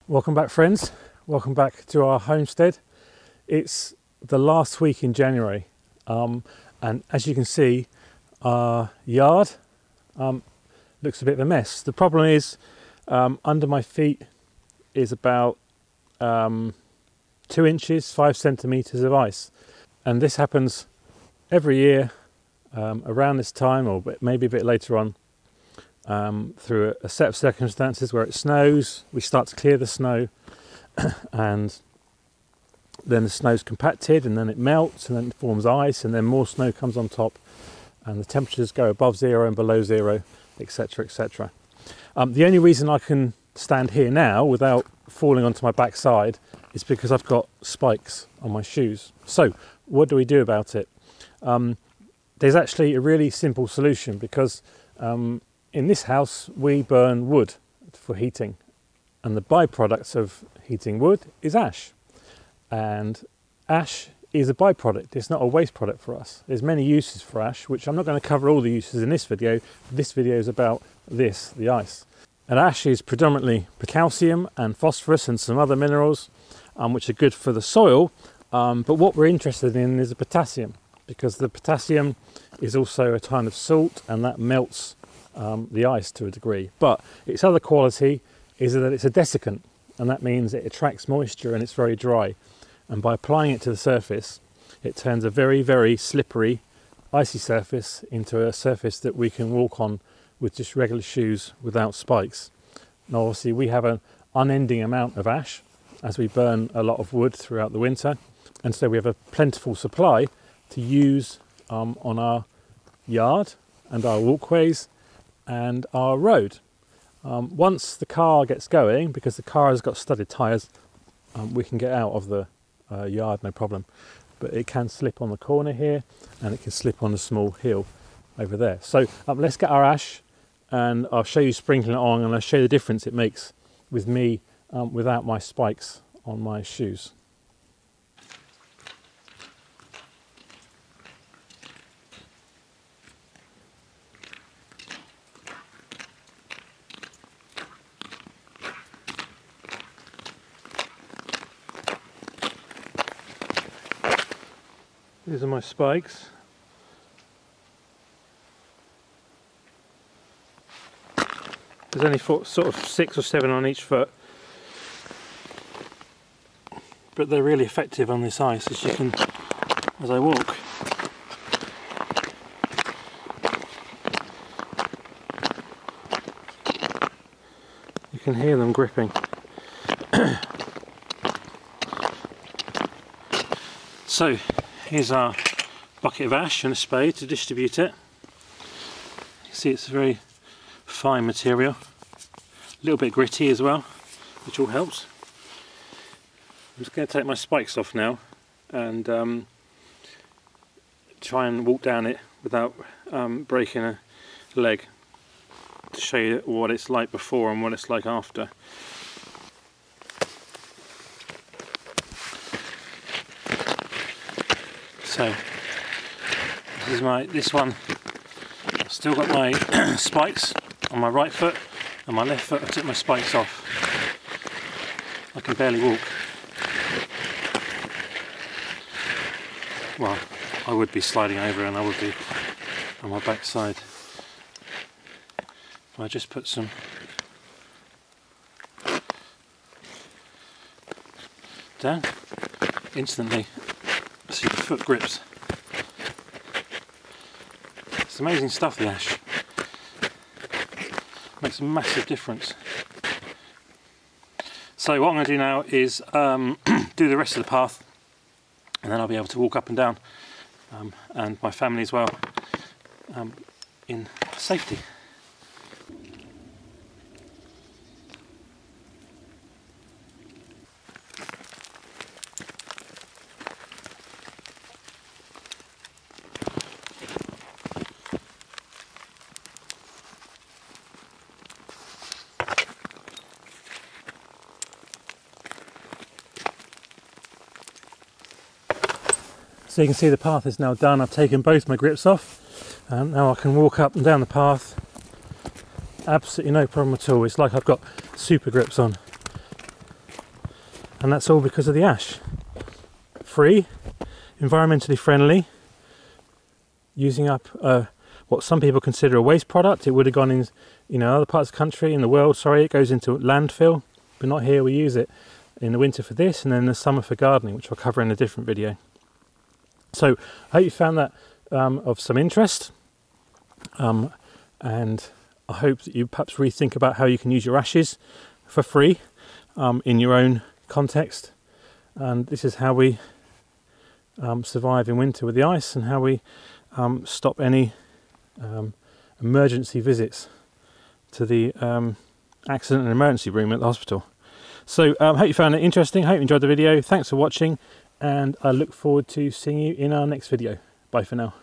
Welcome back, friends. Welcome back to our homestead. It's the last week in January, and as you can see, our yard looks a bit of a mess. The problem is under my feet is about 2 inches, 5 centimeters of ice, and this happens every year around this time, or maybe a bit later on, through a set of circumstances where it snows. We start to clear the snow and then the snow's compacted, and then it melts, and then it forms ice, and then more snow comes on top, and the temperatures go above zero and below zero, etc, etc. The only reason I can stand here now without falling onto my backside is because I've got spikes on my shoes. So what do we do about it? There's actually a really simple solution, because in this house we burn wood for heating, and the byproduct of heating wood is ash, and ash is a byproduct. It's not a waste product for us. There's many uses for ash, which I'm not going to cover all the uses in this video. This video is about this, the ice. And ash is predominantly calcium and phosphorus and some other minerals which are good for the soil, but what we're interested in is the potassium, because the potassium is also a kind of salt, and that melts the ice to a degree. But its other quality is that it's a desiccant, and that means it attracts moisture and it's very dry. And by applying it to the surface, it turns a very, very slippery, icy surface into a surface that we can walk on with just regular shoes without spikes. Now obviously we have an unending amount of ash as we burn a lot of wood throughout the winter, and so we have a plentiful supply to use on our yard and our walkways and our road. Once the car gets going, because the car has got studded tyres, we can get out of the yard no problem, but it can slip on the corner here, and it can slip on a small hill over there. So let's get our ash, and I'll show you sprinkling it on, and I'll show you the difference it makes with me without my spikes on my shoes. These are my spikes. There's only sort of 6 or 7 on each foot, but they're really effective on this ice, as I walk. You can hear them gripping. So here's our bucket of ash and a spade to distribute it. You see it's a very fine material, a little bit gritty as well, which all helps. I'm just going to take my spikes off now and try and walk down it without breaking a leg, to show you what it's like before and what it's like after. So this one, I've still got my spikes on my right foot, and my left foot I took my spikes off. I can barely walk. Well, I would be sliding over, and I would be on my backside. If I just put some down, instantly see the foot grips. It's amazing stuff, the ash. Makes a massive difference. So what I'm going to do now is do the rest of the path, and then I'll be able to walk up and down, and my family as well, in safety. So you can see the path is now done. I've taken both my grips off, and now I can walk up and down the path. Absolutely no problem at all. It's like I've got super grips on. and that's all because of the ash. Free, environmentally friendly, using up what some people consider a waste product. It would have gone in, you know, other parts of the country, in the world, sorry, it goes into landfill, but not here. We use it in the winter for this, and then in the summer for gardening, which I'll cover in a different video. So I hope you found that of some interest, and I hope that you perhaps rethink about how you can use your ashes for free in your own context. And this is how we survive in winter with the ice, and how we stop any emergency visits to the accident and emergency room at the hospital. So I hope you found it interesting. I hope you enjoyed the video. Thanks for watching, and I look forward to seeing you in our next video. Bye for now.